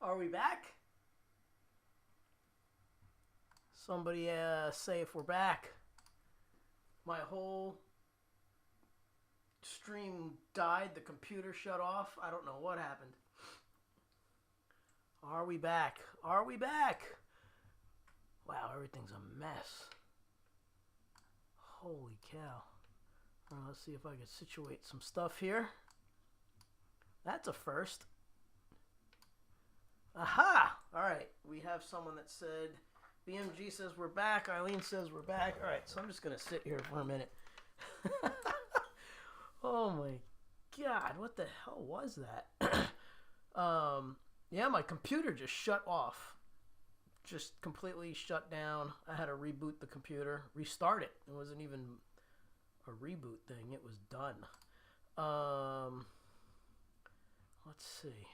Are we back? Somebody say if we're back. My whole stream died. The computer shut off. I don't know what happened. Are we back? Are we back? Wow, everything's a mess. Holy cow. Let's see if I can situate some stuff here. That's a first. Aha! Alright, we have someone that said, BMG says we're back, Eileen says we're back. Alright, so I'm just going to sit here for a minute. Oh my god, what the hell was that? Yeah, my computer just shut off. Just completely shut down. I had to reboot the computer, restart it. It wasn't even a reboot thing, it was done. Let's see.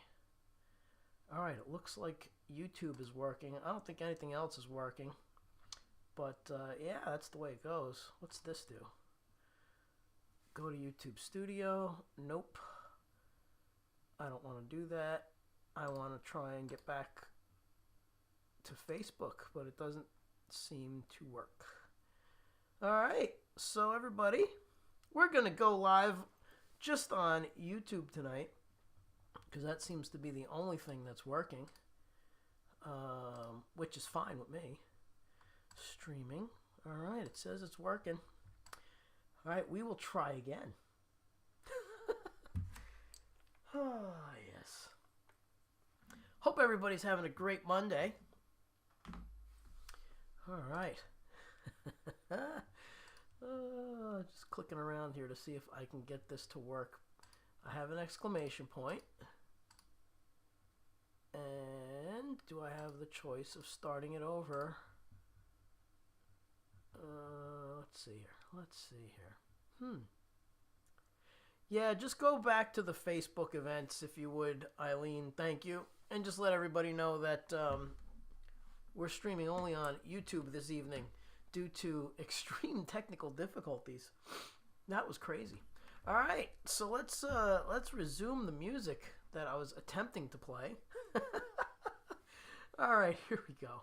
Alright, it looks like YouTube is working. I don't think anything else is working. But, yeah, that's the way it goes. What's this do? Go to YouTube Studio. Nope. I don't want to do that. I want to try and get back to Facebook, but it doesn't seem to work. Alright, so everybody, we're going to go live just on YouTube tonight, because that seems to be the only thing that's working, which is fine with me. Streaming. Alright, it says it's working. Alright, we will try again. Oh, yes. Hope everybody's having a great Monday. Alright. Just clicking around here to see if I can get this to work. I have an exclamation point. And do I have the choice of starting it over? Let's see here. Let's see here. Yeah, just go back to the Facebook events if you would, Eileen. Thank you. And just let everybody know that we're streaming only on YouTube this evening due to extreme technical difficulties. That was crazy. All right, so let's resume the music that I was attempting to play. All right, here we go.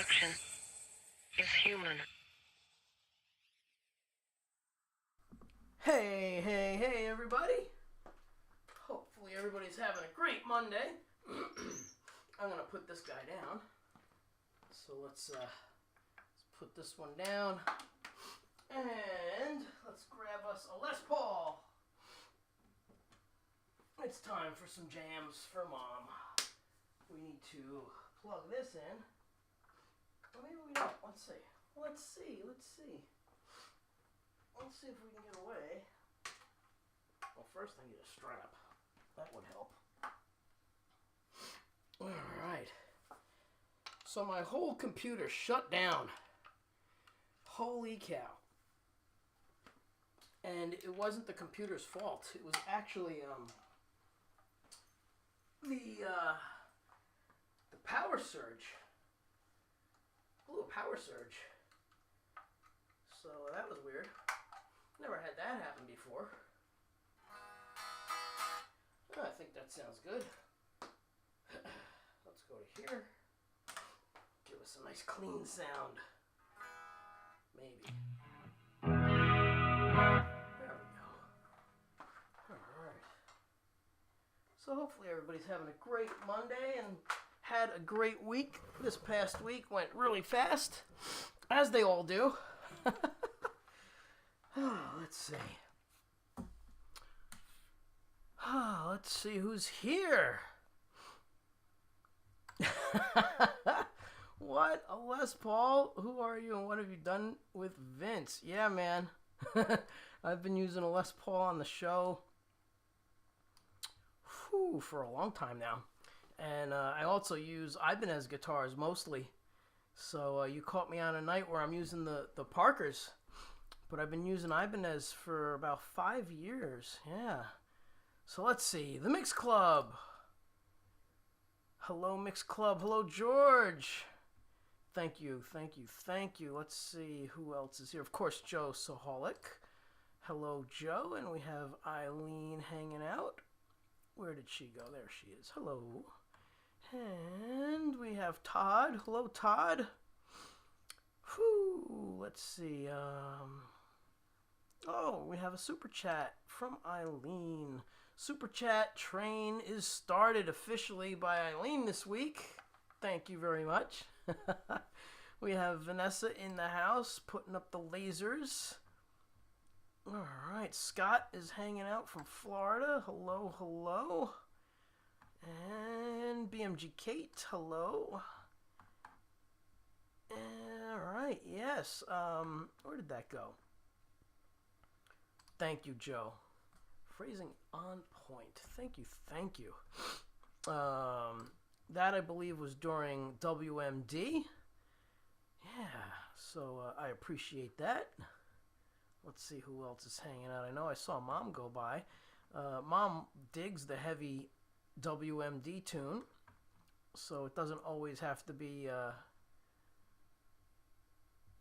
Destruction is human. Hey, hey, hey, everybody. Hopefully everybody's having a great Monday. I'm going to put this guy down. So let's put this one down. And let's grab us a Les Paul. It's time for some jams for Mom. We need to plug this in. Or maybe we don't. Let's see. Let's see if we can get away. Well, first I need a strap. That would help. Alright. So my whole computer shut down. Holy cow. And it wasn't the computer's fault. It was actually the power surge. Blew a power surge. So that was weird. Never had that happen before. Oh, I think that sounds good. Let's go to here. Give us a nice clean sound. Maybe. There we go. Alright. So hopefully everybody's having a great Monday and had a great week. This past week went really fast, as they all do. Let's see. Let's see who's here. What? A Les Paul? Who are you and what have you done with Vince? Yeah, man. I've been using a Les Paul on the show for a long time now. And I also use Ibanez guitars mostly. So you caught me on a night where I'm using the Parkers. But I've been using Ibanez for about 5 years. Yeah. So let's see. The Mix Club. Hello, Mix Club. Hello, George. Thank you. Let's see who else is here. Of course, Joe Soholic. Hello, Joe. And we have Eileen hanging out. Where did she go? There she is. Hello. And we have Todd. Hello, Todd. Let's see. Oh, we have a super chat from Eileen. Super chat train is started officially by Eileen this week. Thank you very much. We have Vanessa in the house putting up the lasers. All right, Scott is hanging out from Florida. Hello, hello. And BMG Kate, hello. All right, yes. Where did that go? Thank you, Joe. Phrasing on point. Thank you. That, I believe, was during WMD. Yeah, so I appreciate that. Let's see who else is hanging out. I know I saw Mom go by. Mom digs the heavy WMD tune, so it doesn't always have to be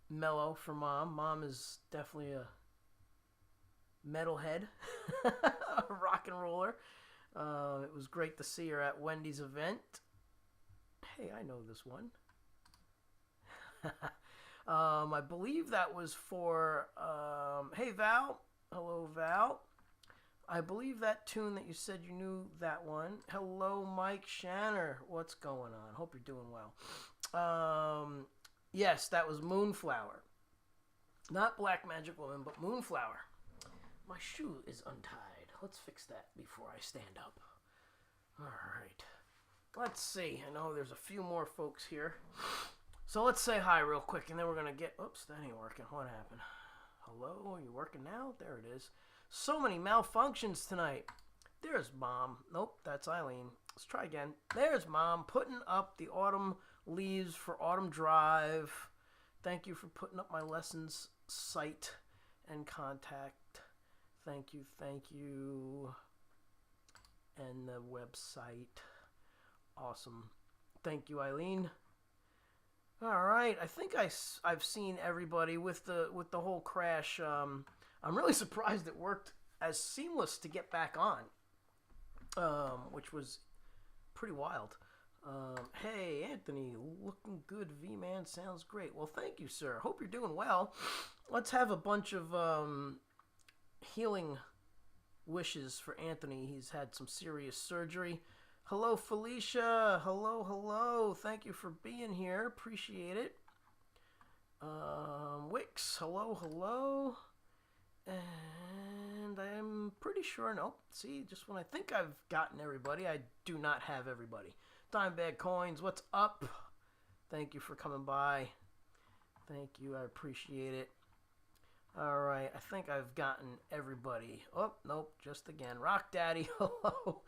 mellow for Mom. Mom is definitely a metalhead, a rock and roller. It was great to see her at Wendy's event. Hey, I know this one. I believe that was for hey, Val. Hello, Val. I believe that tune that you said you knew that one. Hello, Mike Shanner. What's going on? Hope you're doing well. Yes, that was Moonflower. Not Black Magic Woman, but Moonflower. My shoe is untied. Let's fix that before I stand up. All right. Let's see. I know there's a few more folks here. So let's say hi real quick, and then we're going to get... Oops, that ain't working. What happened? Hello? Are you working now? There it is. So many malfunctions tonight. There's Mom. Nope, that's Eileen. Let's try again. There's Mom putting up the autumn leaves for Autumn Drive. Thank you for putting up my lessons site and contact. Thank you. And the website. Awesome. Thank you, Eileen. All right, I think I've seen everybody with the whole crash. I'm really surprised it worked as seamless to get back on, which was pretty wild. Hey, Anthony, looking good, V-Man. Sounds great. Well, thank you, sir. Hope you're doing well. Let's have a bunch of healing wishes for Anthony. He's had some serious surgery. Hello, Felicia. Hello, hello. Thank you for being here. Appreciate it. Wix. Hello, hello. And I'm pretty sure, nope. See, just when I think I've gotten everybody, I do not have everybody. Dimebag Coins, what's up? Thank you for coming by. Thank you, I appreciate it. Alright, I think I've gotten everybody. Oh, nope, just again. Rock Daddy, hello.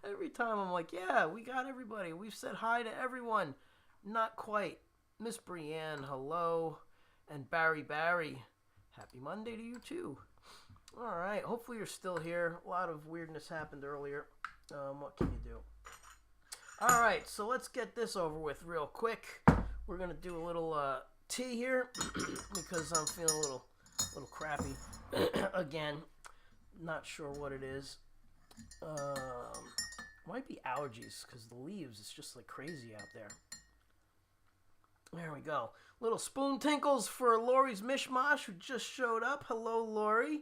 Every time I'm like, yeah, we got everybody. We've said hi to everyone. Not quite. Miss Brienne, hello. And Barry, happy Monday to you too. Alright, hopefully you're still here. A lot of weirdness happened earlier. What can you do? Alright, so let's get this over with real quick. We're going to do a little tea here because I'm feeling a little crappy. Again, not sure what it is. Might be allergies because the leaves, it's just like crazy out there. There we go. Little spoon tinkles for Lori's Mishmash who just showed up. Hello, Lori.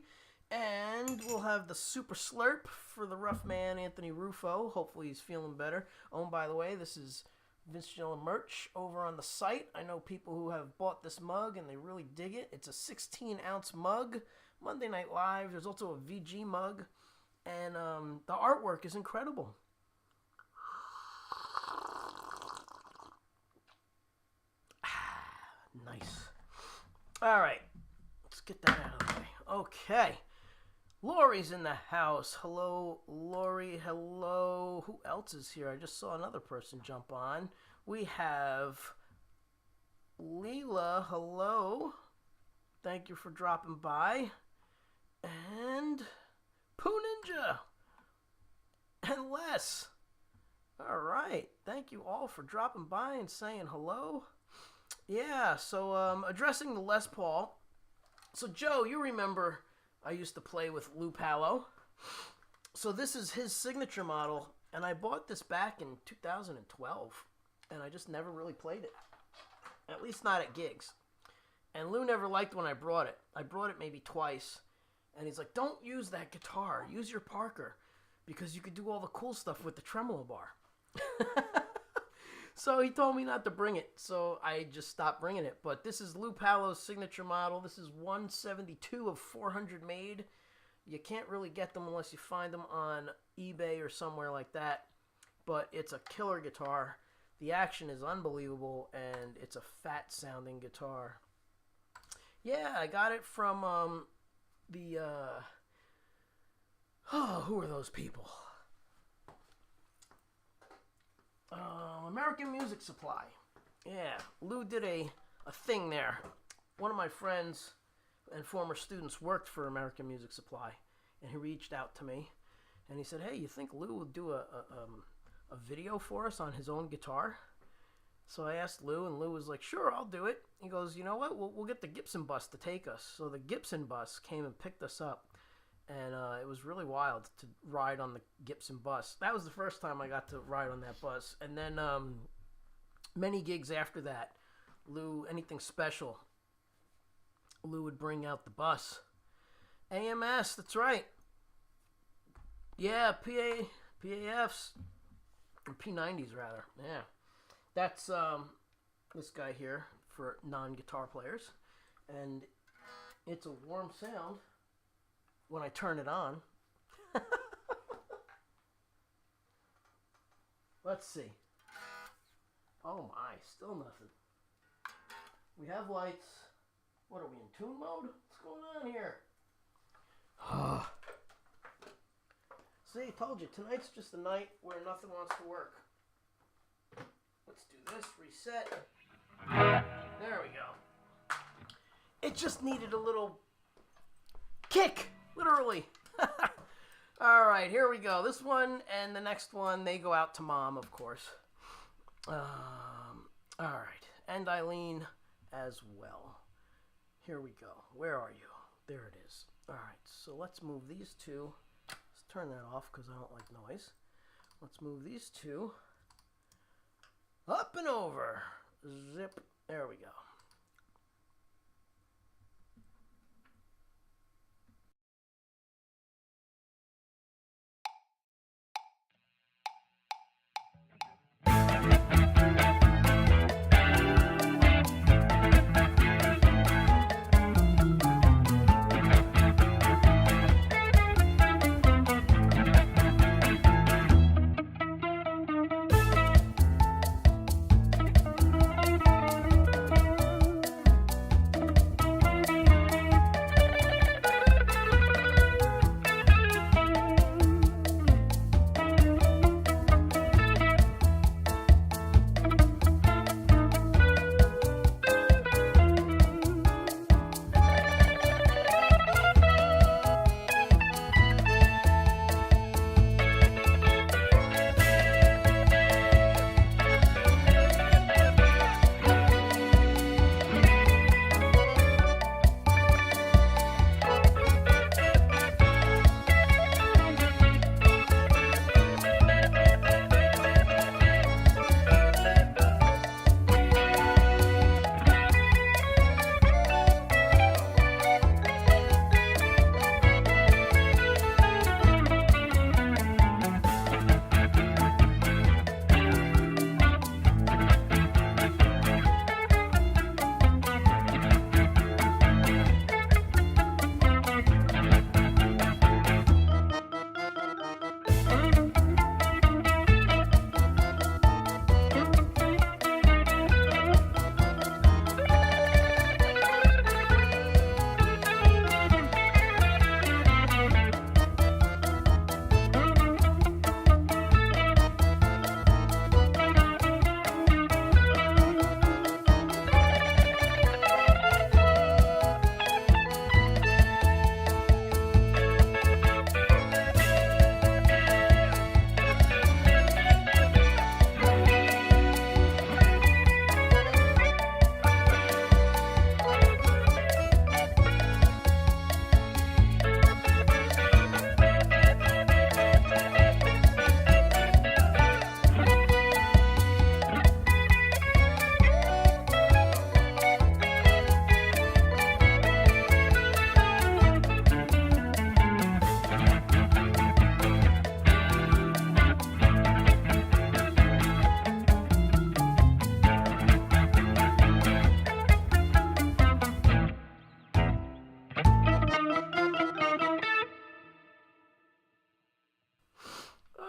And we'll have the super slurp for the rough man, Anthony Rufo. Hopefully he's feeling better. Oh, and by the way, this is Vince Gilla merch over on the site. I know people who have bought this mug and they really dig it. It's a 16-ounce mug. Monday Night Live. There's also a VG mug. And the artwork is incredible. Nice. All right. Let's get that out of the way. Okay. Lori's in the house. Hello, Lori. Hello. Who else is here? I just saw another person jump on. We have Leela. Hello. Thank you for dropping by. And Pooh Ninja. And Les. All right. Thank you all for dropping by and saying hello. Yeah, so addressing the Les Paul. So Joe, you remember I used to play with Lou Palo. So this is his signature model, and I bought this back in 2012, and I just never really played it. At least not at gigs. And Lou never liked when I brought it. I brought it maybe twice, and he's like, don't use that guitar. Use your Parker, because you could do all the cool stuff with the tremolo bar. So he told me not to bring it, so I just stopped bringing it. But this is Lou Palo's signature model. This is 172 of 400 made. You can't really get them unless you find them on eBay or somewhere like that. But it's a killer guitar. The action is unbelievable, and it's a fat-sounding guitar. Yeah, I got it from who are those people? American Music Supply. Yeah, Lou did a thing there. One of my friends and former students worked for American Music Supply, and he reached out to me, and he said, hey, you think Lou would do a video for us on his own guitar? So I asked Lou, and Lou was like, sure, I'll do it. He goes, you know what, we'll get the Gibson bus to take us. So the Gibson bus came and picked us up. And it was really wild to ride on the Gibson bus. That was the first time I got to ride on that bus. And then many gigs after that, Lou, anything special, Lou would bring out the bus. AMS, that's right. Yeah, PAFs, or P90s rather. Yeah, that's this guy here for non-guitar players. And it's a warm sound when I turn it on. Let's see. Oh my, still nothing. We have lights. What are we in tune mode? What's going on here? See, I told you, tonight's just a night where nothing wants to work. Let's do this, reset. There we go. It just needed a little kick. Literally. Alright, here we go. This one and the next one, they go out to Mom, of course. Alright. And Eileen as well. Here we go. Where are you? There it is. Alright, so let's move these two. Let's turn that off because I don't like noise. Let's move these two. Up and over. Zip. There we go.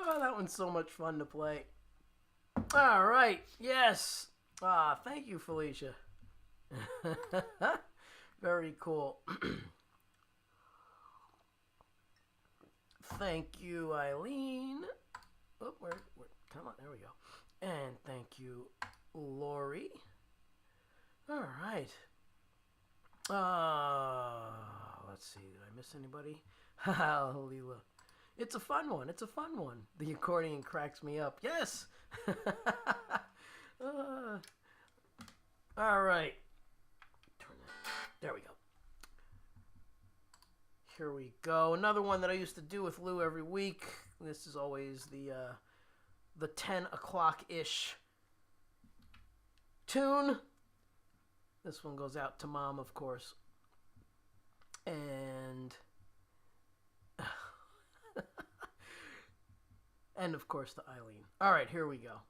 Oh, that one's so much fun to play. All right. Yes. Thank you, Felicia. Very cool. Thank you, Eileen. Oh, come on, there we go. And thank you, Lori. All right. Let's see. Did I miss anybody? Haha, Leela. It's a fun one. It's a fun one. The accordion cracks me up. Yes. All right. Turn that. There we go. Here we go. Another one that I used to do with Lou every week. This is always the 10 o'clock-ish tune. This one goes out to Mom, of course. And and of course to Eileen. All right, here we go.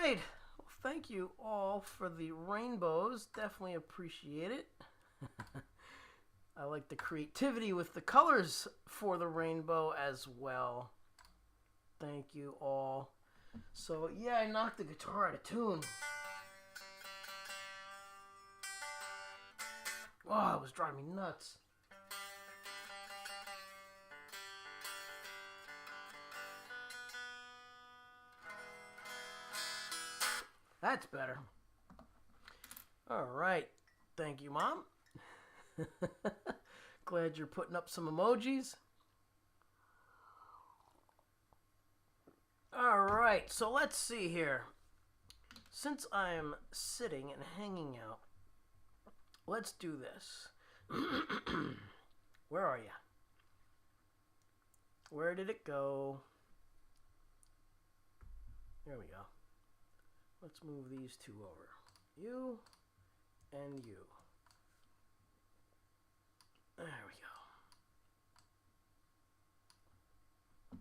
right. Well, thank you all for the rainbows. Definitely appreciate it. I like the creativity with the colors for the rainbow as well. Thank you all. So, yeah, I knocked the guitar out of tune. Oh, it was driving me nuts. That's better. All right. Thank you, Mom. Glad you're putting up some emojis. All right. So let's see here. Since I'm sitting and hanging out, let's do this. Where are you? Where did it go? There we go. Let's move these two over. You and you. There we go.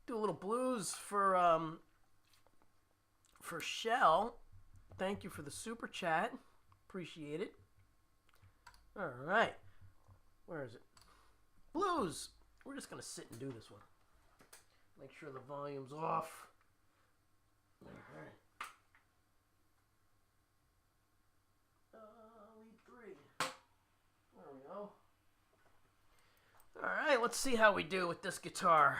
Do a little blues for Shell. Thank you for the super chat. Appreciate it. All right. Where is it? Blues. We're just going to sit and do this one. Make sure the volume's off. All right. Lead 3. There we go. All right, let's see how we do with this guitar.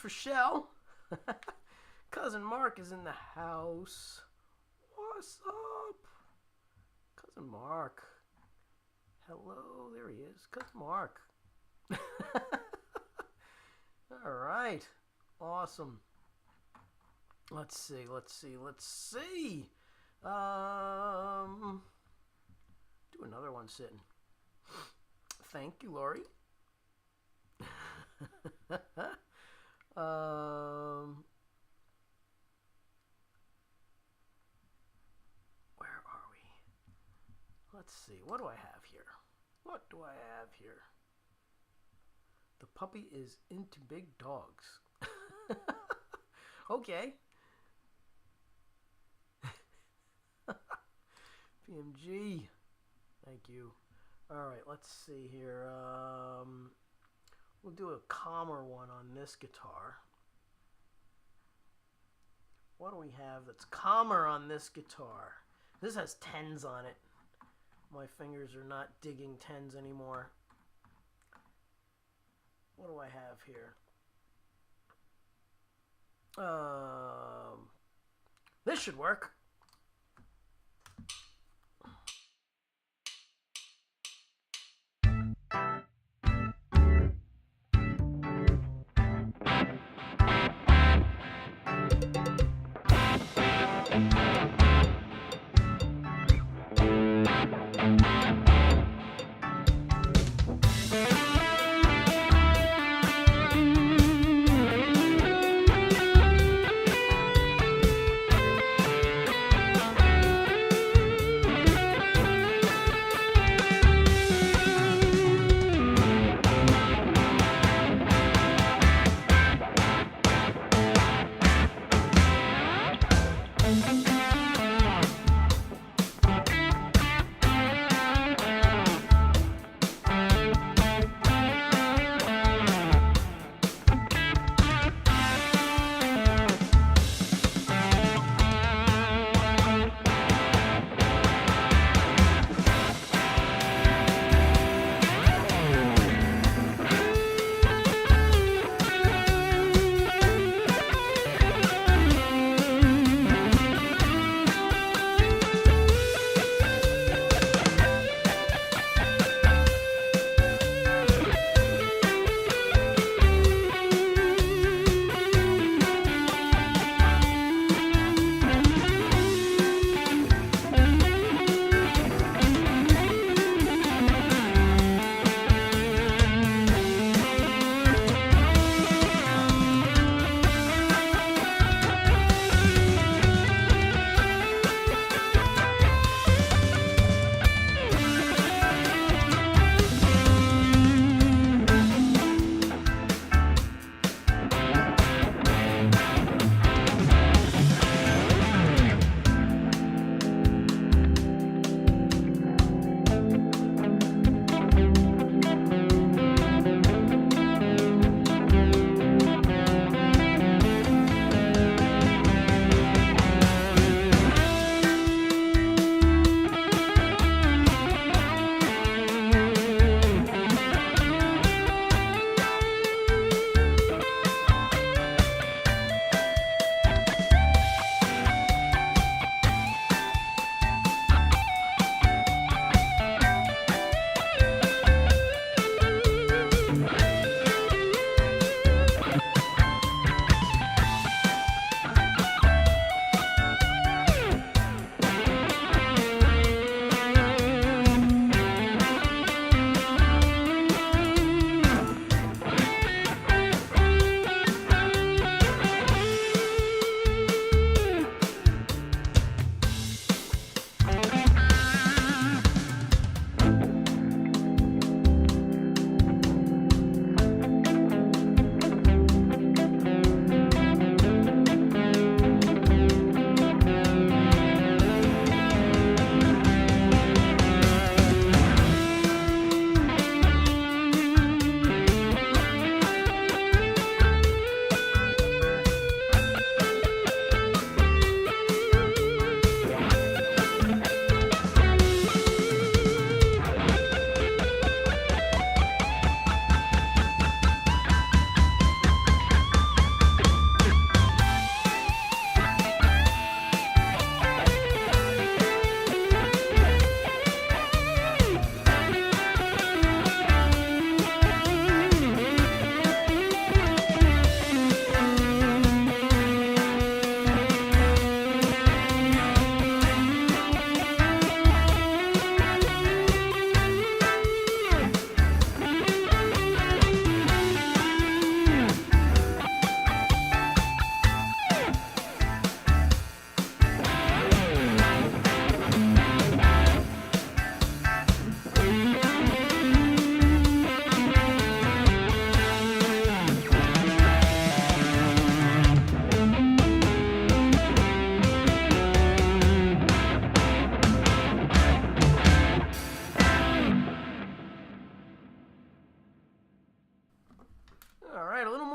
for Shell. Cousin Mark is in the house. What's up? Cousin Mark. Hello, there he is. Cousin Mark. Alright. Awesome. Let's see. Do another one sitting. Thank you, Lori. Where are we? Let's see. What do I have here? The puppy is into big dogs. Okay. PMG. Thank you. Alright, let's see here. We'll do a calmer one on this guitar. What do we have that's calmer on this guitar? This has 10s on it. My fingers are not digging 10s anymore. What do I have here? This should work.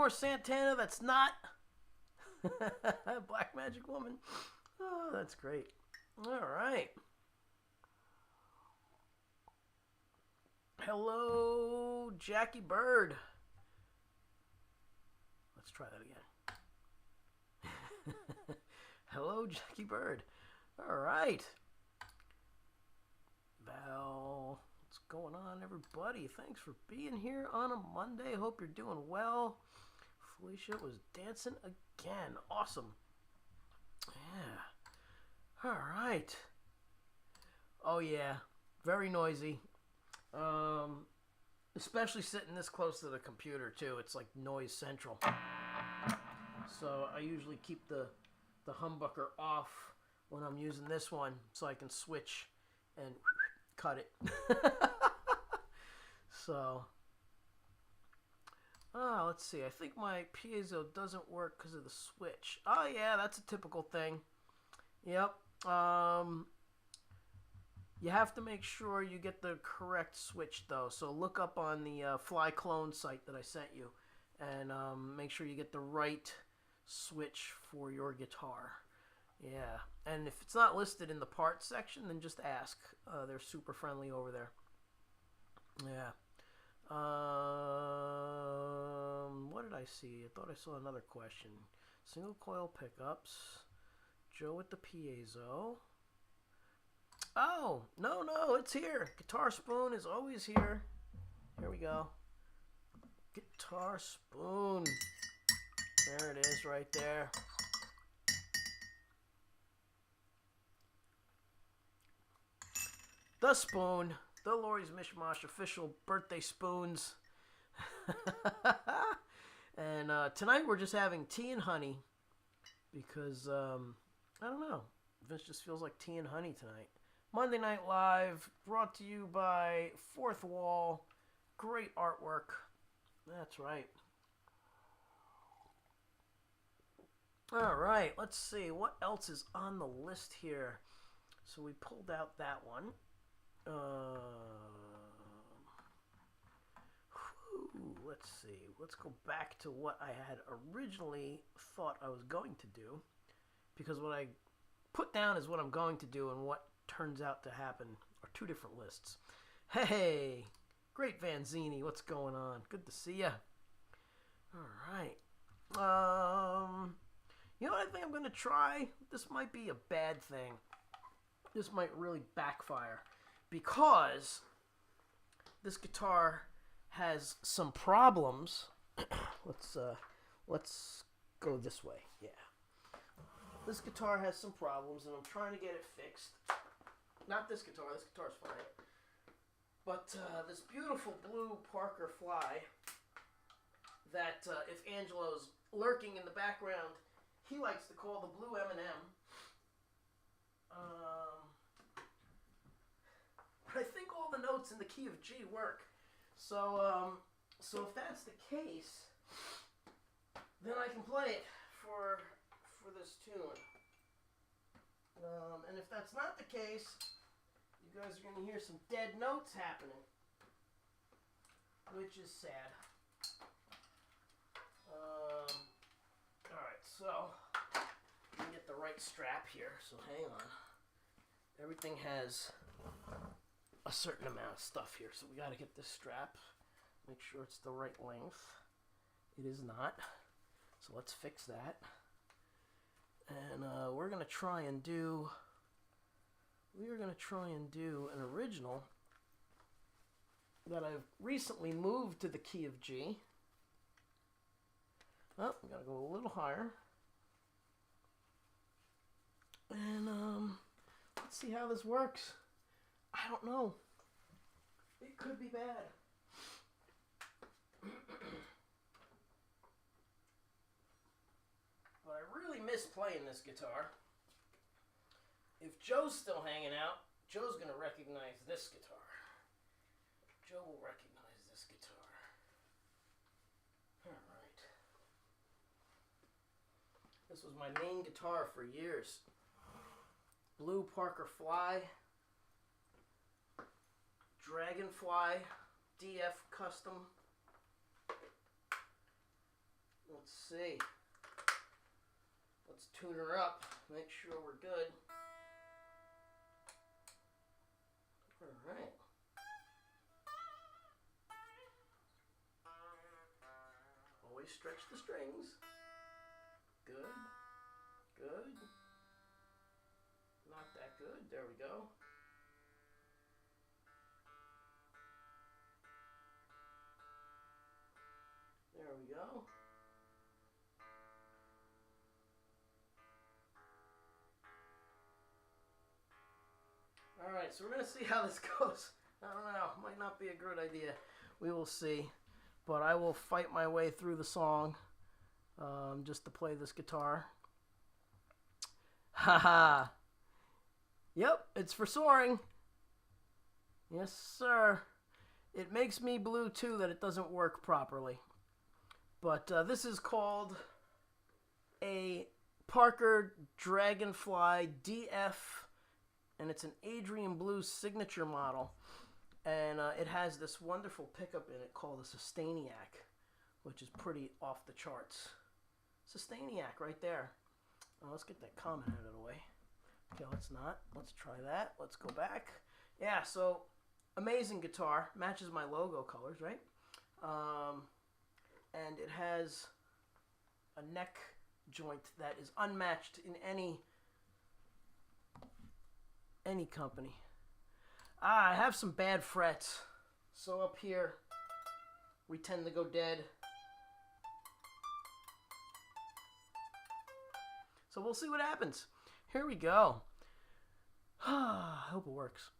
more Santana that's not Black Magic Woman. Oh, that's great. All right. Hello, Jackie Bird. Let's try that again. Hello, Jackie Bird. All right. Val, what's going on, everybody? Thanks for being here on a Monday. Hope you're doing well. Felicia was dancing again. Awesome. Yeah. All right. Oh, yeah. Very noisy. Especially sitting this close to the computer, too. It's like noise central. So I usually keep the humbucker off when I'm using this one so I can switch and cut it. So, let's see. I think my piezo doesn't work because of the switch. Oh, yeah, that's a typical thing. Yep. You have to make sure you get the correct switch, though. So look up on the Fly Clone site that I sent you and make sure you get the right switch for your guitar. Yeah, and if it's not listed in the parts section, then just ask. They're super friendly over there. Yeah. What did I see? I thought I saw another question. Single coil pickups. Joe with the piezo. Oh, no, it's here. Guitar spoon is always here. Here we go. Guitar spoon. There it is right there. The spoon. The Lori's Mishmash official birthday spoons. And tonight we're just having tea and honey. Because, I don't know. Vince just feels like tea and honey tonight. Monday Night Live, brought to you by Fourth Wall. Great artwork. That's right. All right, let's see. What else is on the list here? So we pulled out that one. Let's see. Let's go back to what I had originally thought I was going to do. Because what I put down is what I'm going to do, and what turns out to happen are two different lists. Hey, great Vanzini, what's going on? Good to see ya. All right. You know what I think I'm going to try? This might be a bad thing. This might really backfire. Because this guitar has some problems. Let's go this way. Yeah. This guitar has some problems, and I'm trying to get it fixed. Not this guitar. This guitar's fine. But this beautiful blue Parker Fly that if Angelo's lurking in the background, he likes to call the blue M&M. But I think all the notes in the key of G work. So if that's the case, then I can play it for this tune. And if that's not the case, you guys are going to hear some dead notes happening, which is sad. Alright, so let me get the right strap here, so hang on. Everything has a certain amount of stuff here, so we got to get this strap, make sure it's the right length. It is not, so let's fix that. And we're going to try and do an original that I've recently moved to the key of G. Oh, we got to go a little higher. And let's see how this works. I don't know. It could be bad. But I really miss playing this guitar. If Joe's still hanging out, Joe's going to recognize this guitar. Joe will recognize this guitar. Alright. This was my main guitar for years. Blue Parker Fly. Dragonfly DF Custom. Let's see. Let's tune her up. Make sure we're good. Alright. Always stretch the strings. Good. Good. Not that good. There we go. There we go. Alright, so we're going to see how this goes. I don't know. Might not be a good idea. We will see. But I will fight my way through the song just to play this guitar. Haha. Yep, it's for soaring. Yes, sir. It makes me blue, too, that it doesn't work properly. But this is called a Parker Dragonfly DF, and it's an Adrian Blues signature model. And it has this wonderful pickup in it called a Sustainiac, which is pretty off the charts. Sustainiac right there. Let's get that comment out of the way. Okay, let's not. Let's try that. Let's go back. Yeah, so amazing guitar. Matches my logo colors, right? And it has a neck joint that is unmatched in any company. I have some bad frets. So up here, we tend to go dead. So we'll see what happens. Here we go. I hope it works.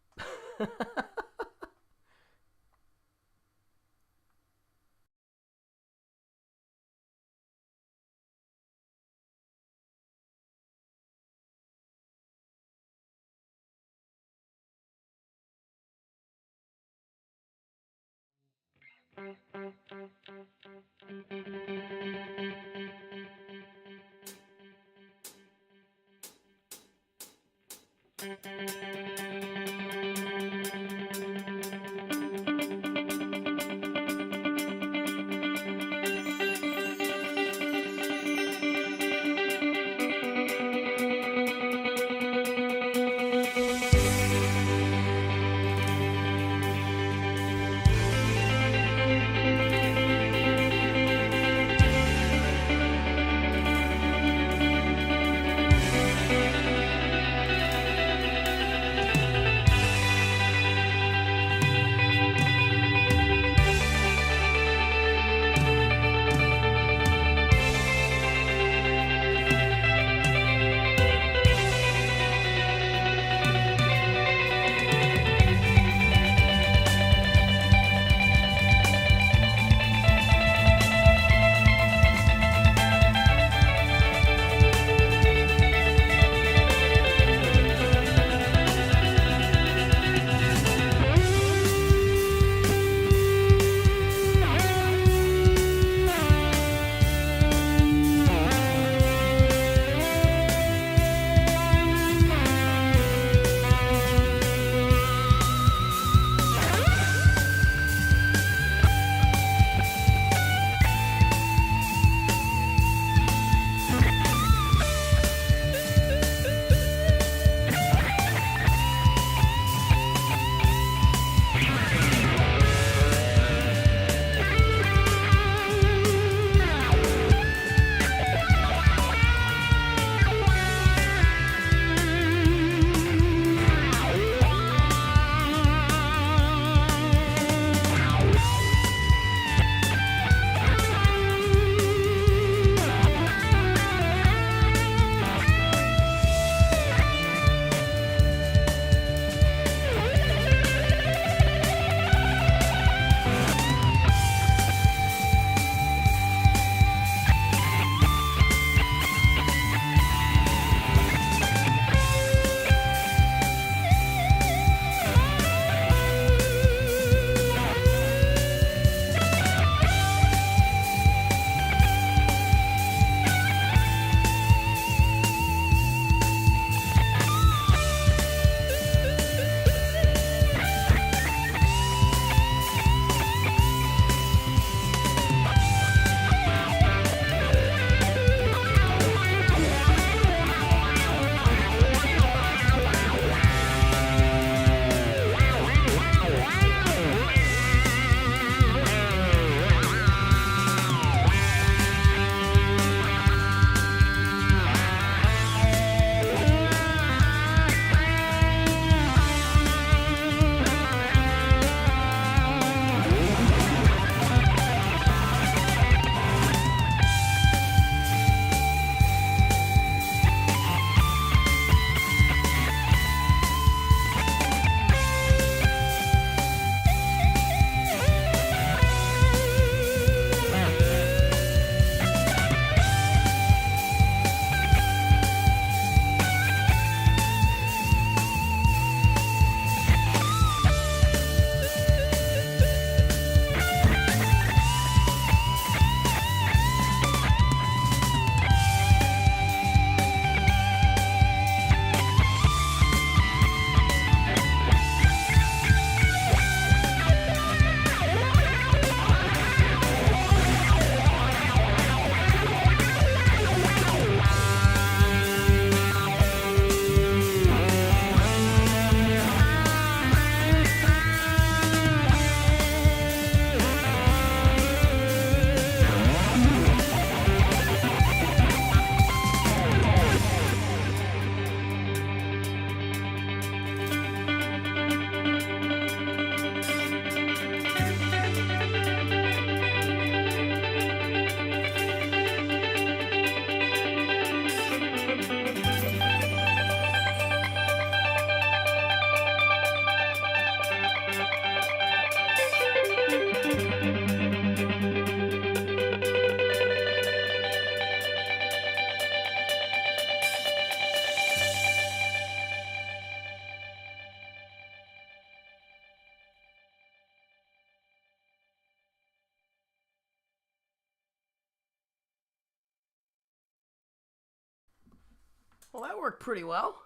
Well, that worked pretty well.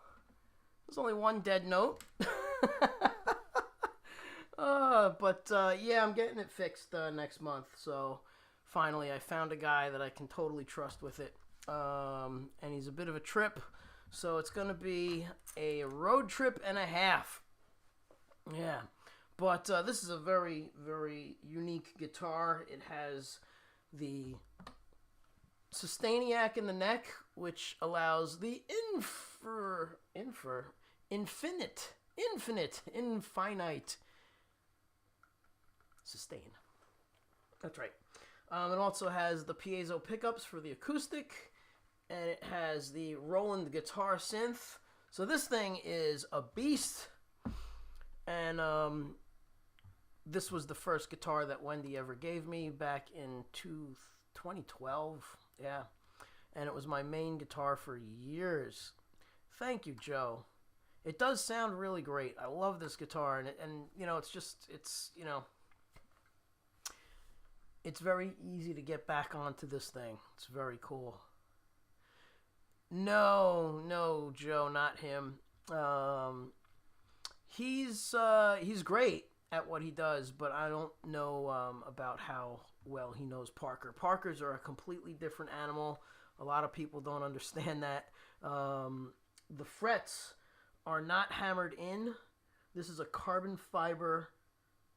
There's only one dead note. Yeah, I'm getting it fixed next month. So finally, I found a guy that I can totally trust with it. And he's a bit of a trip. So it's going to be a road trip and a half. Yeah. But this is a very, very unique guitar. It has the Sustainiac in the neck, which allows the infinite sustain. That's right. It also has the piezo pickups for the acoustic, and it has the Roland guitar synth. So this thing is a beast, and this was the first guitar that Wendy ever gave me back in 2012. Yeah, and it was my main guitar for years. Thank you, Joe. It does sound really great. I love this guitar, and you know, it's very easy to get back onto this thing. It's very cool. No, Joe, not him. He's great at what he does, but I don't know about how well he knows Parker. Parkers are a completely different animal. A lot of people don't understand that. The frets are not hammered in. This is a carbon fiber,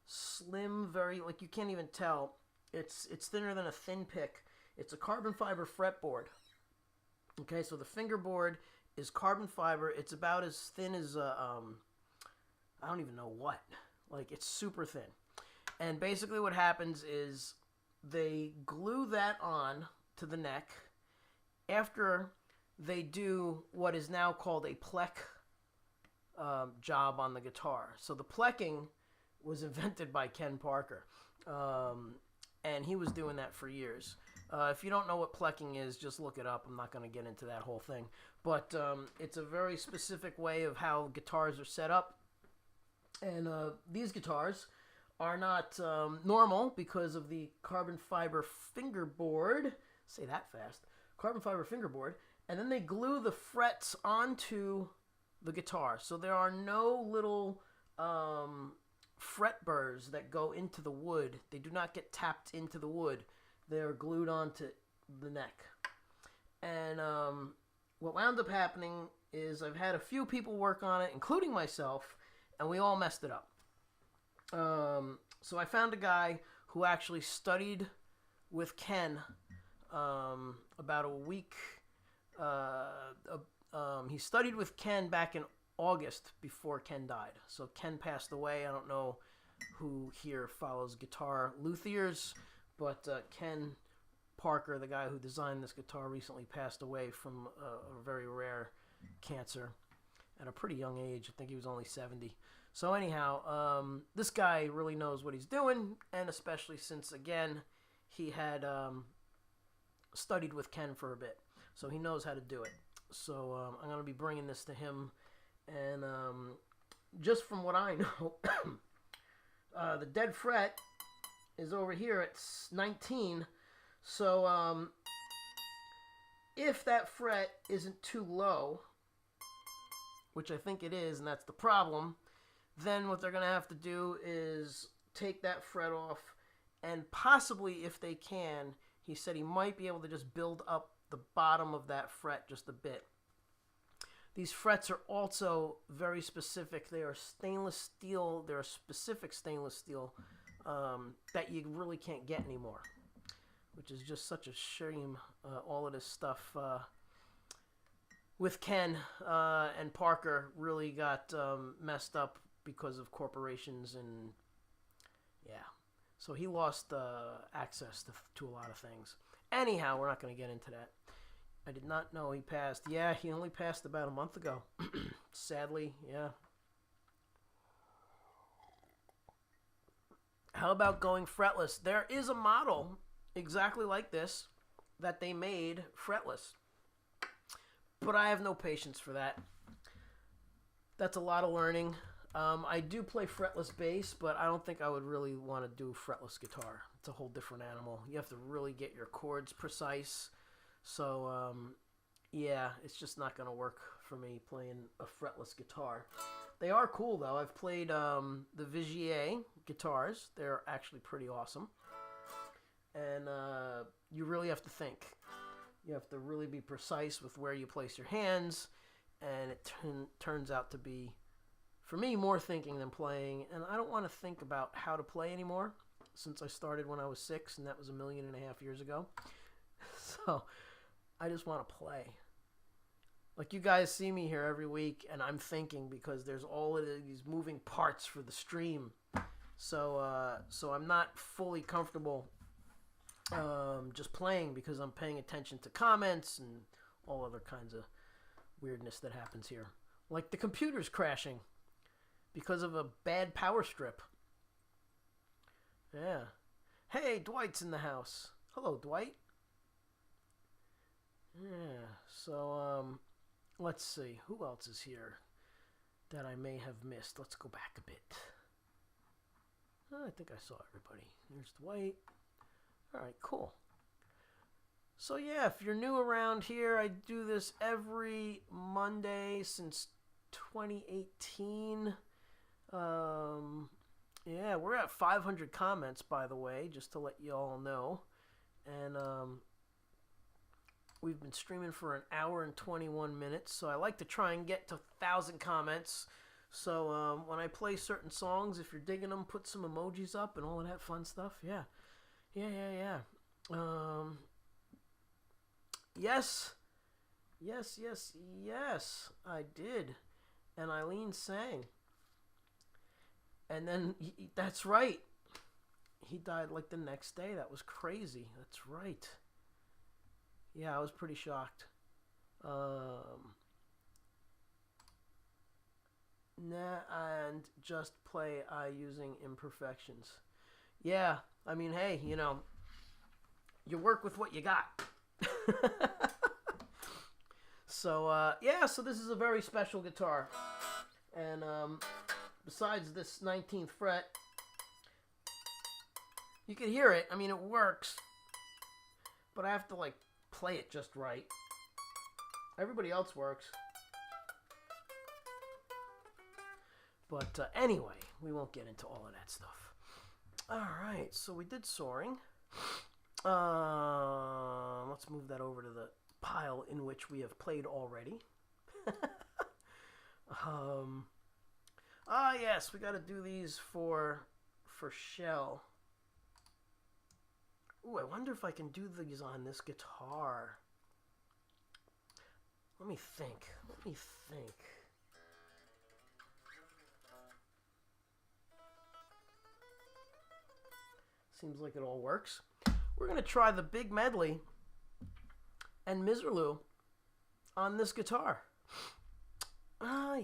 slim, very, like, you can't even tell. It's thinner than a thin pick. It's a carbon fiber fretboard. Okay, so the fingerboard is carbon fiber. It's about as thin as I don't even know what. Like, it's super thin. And basically what happens is they glue that on to the neck after they do what is now called a plec job on the guitar. So the plecking was invented by Ken Parker. And he was doing that for years. If you don't know what plecking is, just look it up. I'm not going to get into that whole thing. But it's a very specific way of how guitars are set up. And these guitars are not normal because of the carbon fiber fingerboard. Say that fast. Carbon fiber fingerboard. And then they glue the frets onto the guitar. So there are no little fret burrs that go into the wood. They do not get tapped into the wood. They're glued onto the neck. And what wound up happening is I've had a few people work on it, including myself, and we all messed it up. So I found a guy who actually studied with Ken about a week. He studied with Ken back in August before Ken died. So Ken passed away. I don't know who here follows guitar luthiers, but Ken Parker, the guy who designed this guitar, recently passed away from a very rare cancer at a pretty young age. I think he was only 70. So anyhow, this guy really knows what he's doing, and especially since, again, he had studied with Ken for a bit. So he knows how to do it. So I'm going to be bringing this to him. And just from what I know, the dead fret is over here at 19. So if that fret isn't too low, which I think it is, and that's the problem, then what they're going to have to do is take that fret off, and possibly, if they can, he said he might be able to just build up the bottom of that fret just a bit. These frets are also very specific. They are stainless steel. They're a specific stainless steel that you really can't get anymore, which is just such a shame. All of this stuff with Ken and Parker really got messed up because of corporations, and yeah. So he lost access to a lot of things. Anyhow, we're not going to get into that. I did not know he passed. Yeah, he only passed about a month ago. Sadly, yeah. How about going fretless? There is a model exactly like this that they made fretless. But I have no patience for that. That's a lot of learning. I do play fretless bass, but I don't think I would really want to do fretless guitar. It's a whole different animal. You have to really get your chords precise. So, Yeah, it's just not gonna work for me playing a fretless guitar. They are cool though. I've played the Vigier guitars. They're actually pretty awesome. And you really have to think. You have to really be precise with where you place your hands, and it turns out to be, for me, more thinking than playing. And I don't want to think about how to play anymore, since I started when I was 6, and that was 1.5 million years ago. So I just want to play. Like, you guys see me here every week, and I'm thinking because there's all of these moving parts for the stream. So I'm not fully comfortable just playing because I'm paying attention to comments and all other kinds of weirdness that happens here. Like the computer's crashing because of a bad power strip. Yeah. Hey, Dwight's in the house. Hello, Dwight. Yeah, so, let's see. Who else is here that I may have missed? Let's go back a bit. I think I saw everybody. There's Dwight. Alright, cool. So yeah, if you're new around here, I do this every Monday since 2018. Yeah, we're at 500 comments, by the way, just to let you all know. And we've been streaming for 1 hour and 21 minutes, so I like to try and get to 1,000 comments. So when I play certain songs, if you're digging them, put some emojis up and all of that fun stuff. Yeah. Yeah. Yes, I did. And Eileen sang. And then, that's right. He died like the next day. That was crazy. That's right. Yeah, I was pretty shocked. And just play using imperfections. Yeah, I mean, hey, you work with what you got. So, yeah, so this is a very special guitar. And besides this 19th fret, you can hear it. I mean, it works. But I have to, play it just right. Everybody else works. But anyway, we won't get into all of that stuff. Alright, so we did Soaring. Let's move that over to the pile in which we have played already. Yes, we got to do these for Shell. Ooh, I wonder if I can do these on this guitar. Let me think. Seems like it all works. We're going to try the Big Medley and Miserlou on this guitar. Yeah.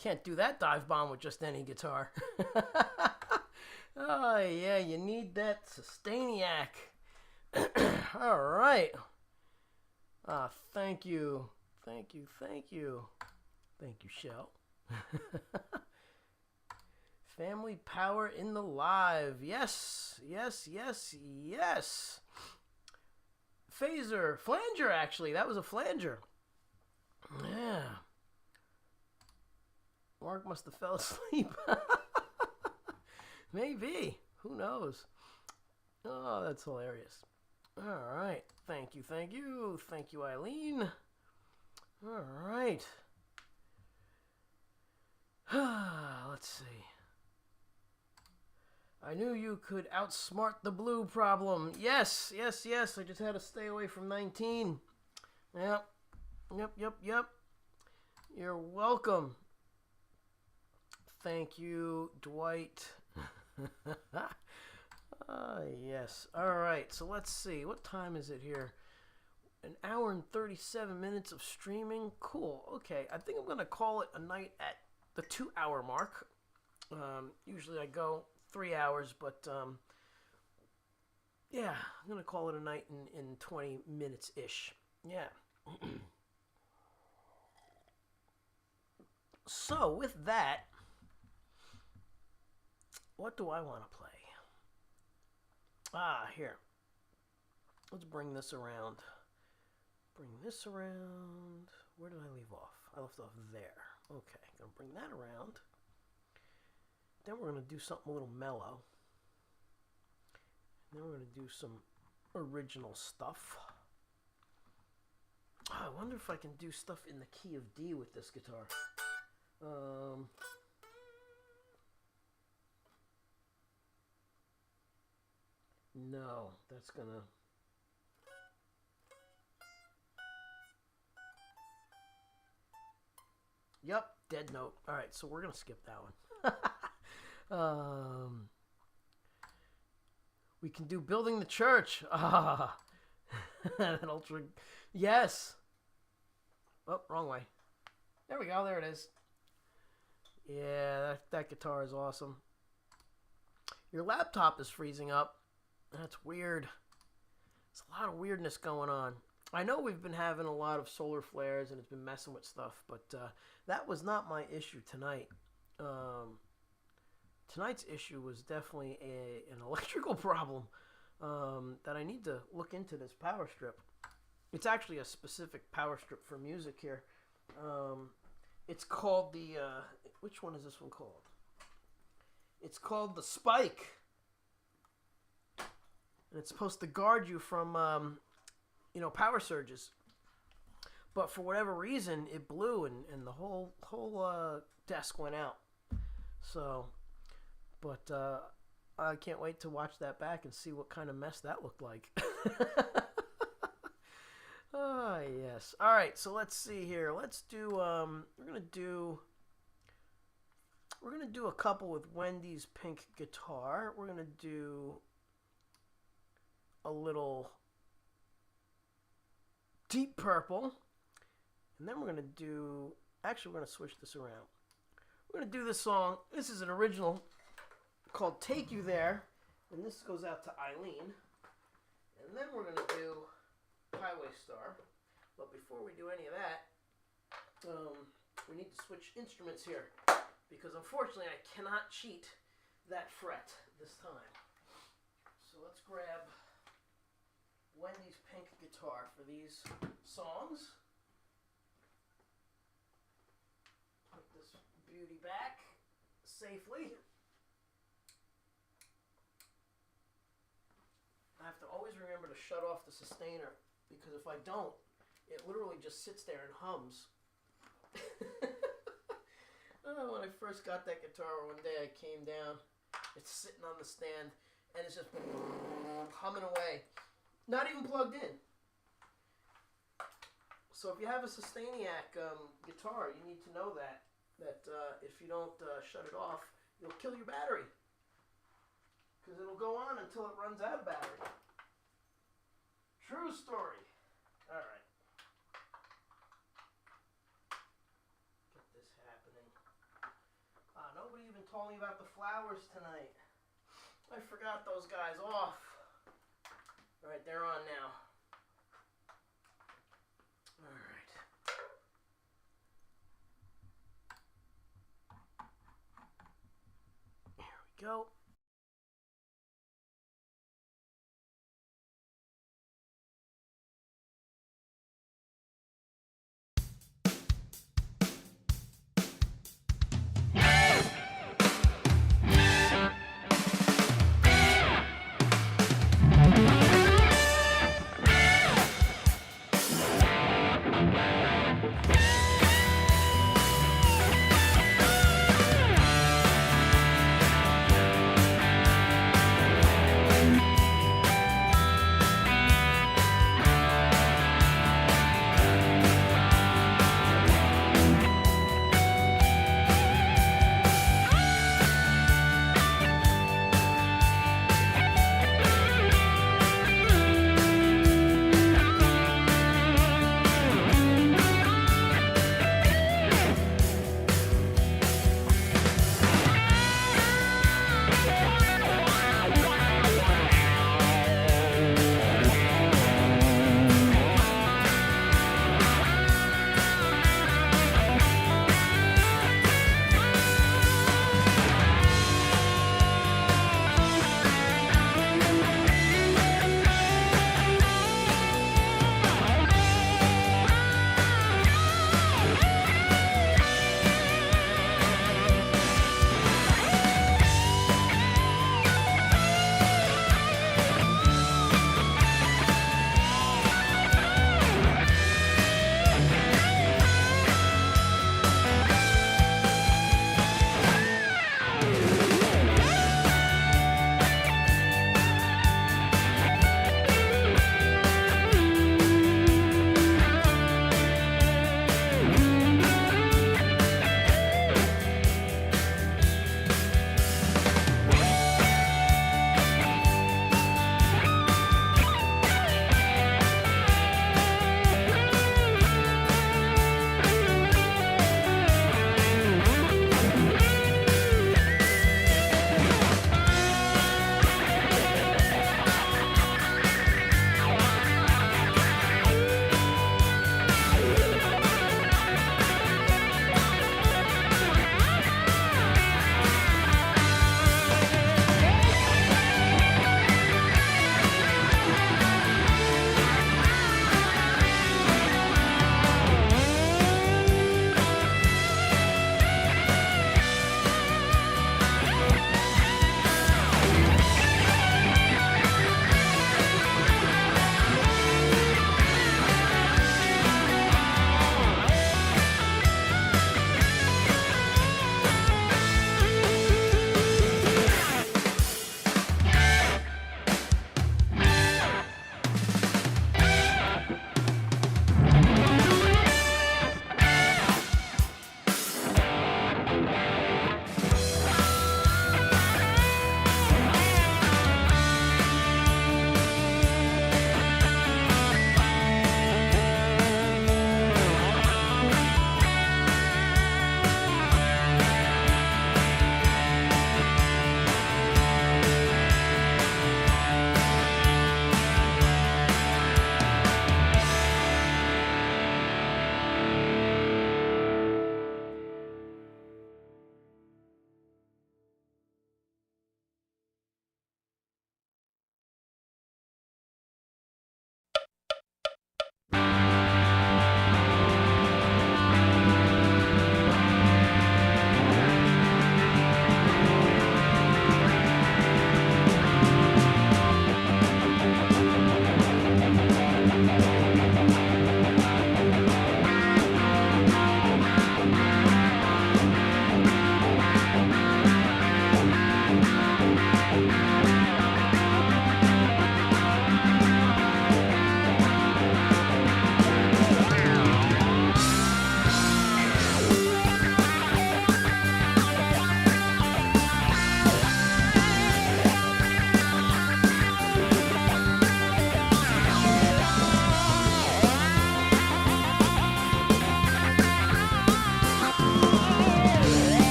Can't do that dive bomb with just any guitar. Oh, yeah, you need that Sustainiac. All right. Thank you. Thank you, thank you. Thank you, Shell. Family power in the live. Yes, yes, yes, yes. Phaser. Flanger, actually. That was a flanger. Yeah. Mark must have fell asleep. Maybe. Who knows? Oh, that's hilarious. All right. Thank you, thank you. Thank you, Eileen. All right. Let's see. I knew you could outsmart the blue problem. Yes, yes, yes. I just had to stay away from 19. Yep. Yep, yep, yep. You're welcome. Thank you, Dwight. Yes. All right. So let's see. What time is it here? An hour and 37 minutes of streaming. Cool. Okay. I think I'm going to call it a night at the 2-hour mark. Usually I go 3 hours, but yeah, I'm going to call it a night in 20 minutes-ish. Yeah. So with that, what do I want to play? Here. Let's bring this around. Bring this around. Where did I leave off? I left off there. Okay, gonna bring that around. Then we're gonna do something a little mellow. Then we're gonna do some original stuff. I wonder if I can do stuff in the key of D with this guitar. No, that's gonna... Yep, dead note. Alright, so we're gonna skip that one. We can do Building the Church. That ultra... Yes! Oh, wrong way. There we go, there it is. Yeah, that guitar is awesome. Your laptop is freezing up. That's weird. There's a lot of weirdness going on. I know we've been having a lot of solar flares and it's been messing with stuff, but that was not my issue tonight. Tonight's issue was definitely an electrical problem that I need to look into this power strip. It's actually a specific power strip for music here. It's called the... which one is this one called? It's called the Spike. And it's supposed to guard you from, power surges. But for whatever reason, it blew and the whole desk went out. So, but I can't wait to watch that back and see what kind of mess that looked like. Ah, yes. All right, so let's see here. Let's do, we're going to do a couple with Wendy's pink guitar. We're going to do a little Deep Purple. And then we're going to do... Actually, we're going to switch this around. We're going to do this song. This is an original called Take You There. And this goes out to Eileen. And then we're going to do Highway Star. But before we do any of that, we need to switch instruments here. Because unfortunately, I cannot cheat that fret this time. So let's grab Wendy's pink guitar for these songs. Put this beauty back safely. I have to always remember to shut off the sustainer because if I don't, it literally just sits there and hums. When I first got that guitar one day, I came down, it's sitting on the stand, and it's just humming away. Not even plugged in. So if you have a Sustainiac guitar, you need to know that if you don't shut it off, you'll kill your battery. Because it'll go on until it runs out of battery. True story. All right. Get this happening. told me about the flowers tonight. I forgot those guys off. Alright, they're on now. Alright. Here we go.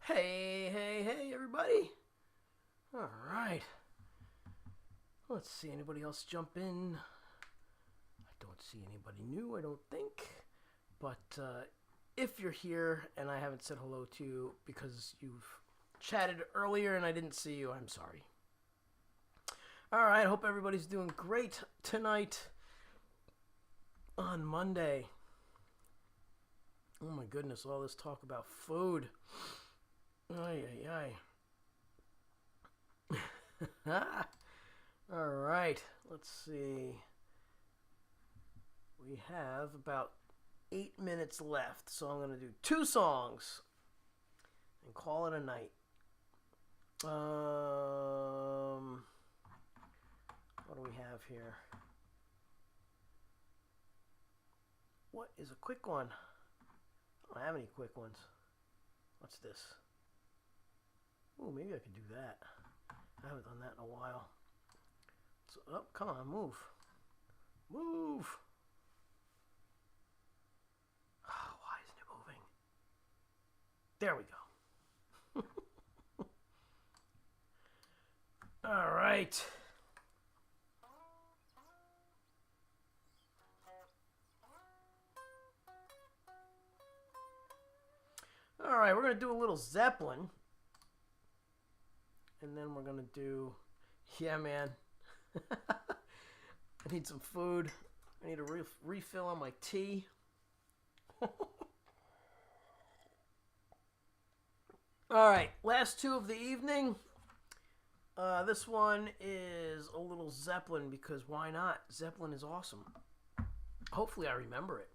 Hey, hey, hey, everybody. All right. Let's see, anybody else jump in? I don't see anybody new, I don't think. But if you're here and I haven't said hello to you because you've chatted earlier and I didn't see you, I'm sorry. All right, hope everybody's doing great tonight on Monday. Oh my goodness, all this talk about food. Ay, ay, ay. All right, let's see. We have about 8 minutes left, so I'm going to do 2 songs and call it a night. What do we have here? What is a quick one? I don't have any quick ones. What's this? Oh, maybe I could do that. I haven't done that in a while. So, oh, come on, move. Move. Oh, why isn't it moving? There we go. All right. All right, we're going to do a little Zeppelin. And then we're going to do, yeah, man. I need some food. I need a refill on my tea. All right, last 2 of the evening. This one is a little Zeppelin because why not? Zeppelin is awesome. Hopefully I remember it.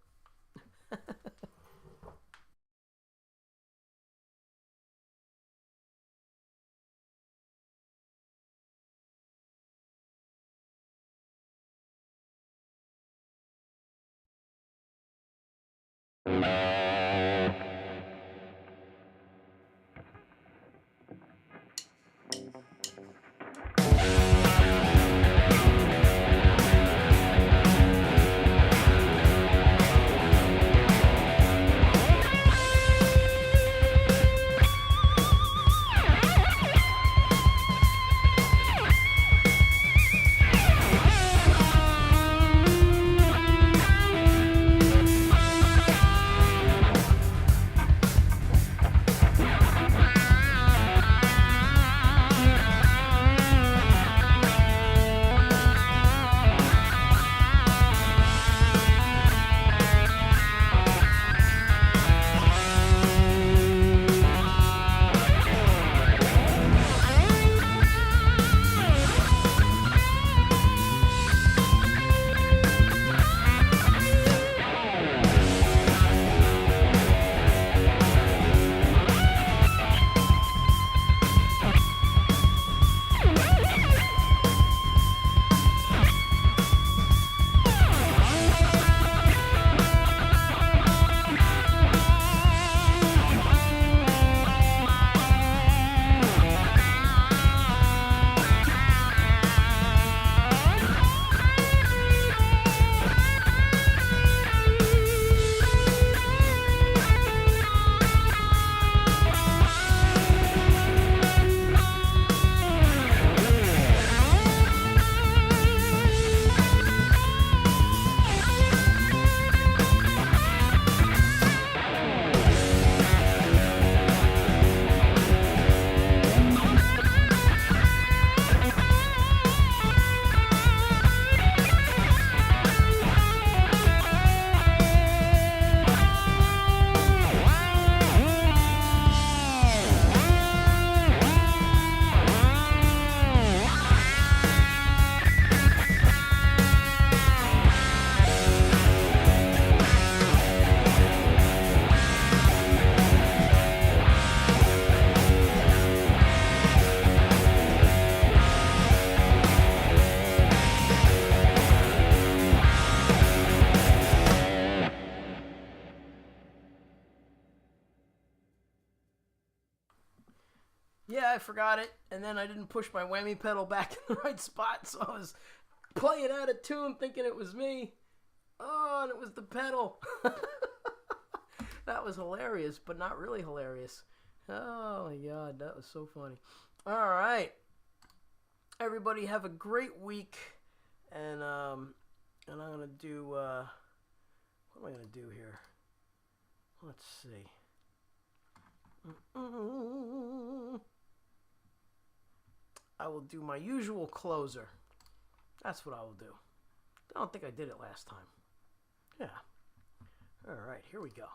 Yeah, I forgot it, and then I didn't push my whammy pedal back in the right spot, so I was playing out of tune thinking it was me. Oh, and it was the pedal. That was hilarious, but not really hilarious. Oh my god, that was so funny. All right, everybody, have a great week, and I'm gonna do what am I gonna do here? Let's see. I will do my usual closer. That's what I will do. I don't think I did it last time. Yeah. All right, here we go.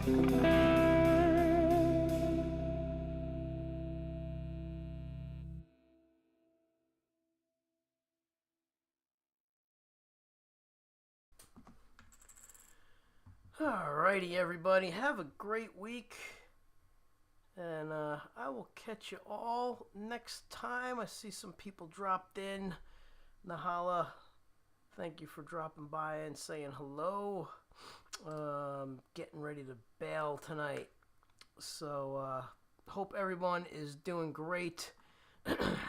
Alrighty, everybody. Have a great week. And I will catch you all next time. I see some people dropped in. Nahala, thank you for dropping by and saying hello. Getting ready to bail tonight. So, hope everyone is doing great.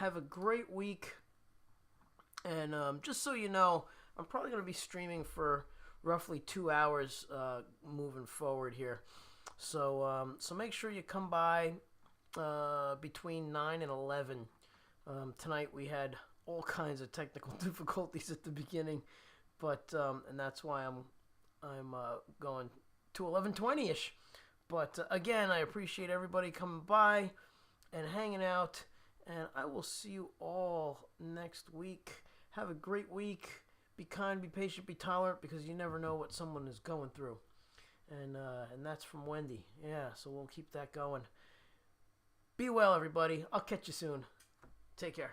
Have a great week. And just so you know, I'm probably going to be streaming for roughly 2 hours moving forward here. So make sure you come by between 9 and 11. Tonight we had all kinds of technical difficulties at the beginning, but and that's why I'm going to 11:20ish. But again, I appreciate everybody coming by and hanging out, and I will see you all next week. Have a great week. Be kind, be patient, be tolerant, because you never know what someone is going through. And that's from Wendy. Yeah, so we'll keep that going. Be well, everybody. I'll catch you soon. Take care.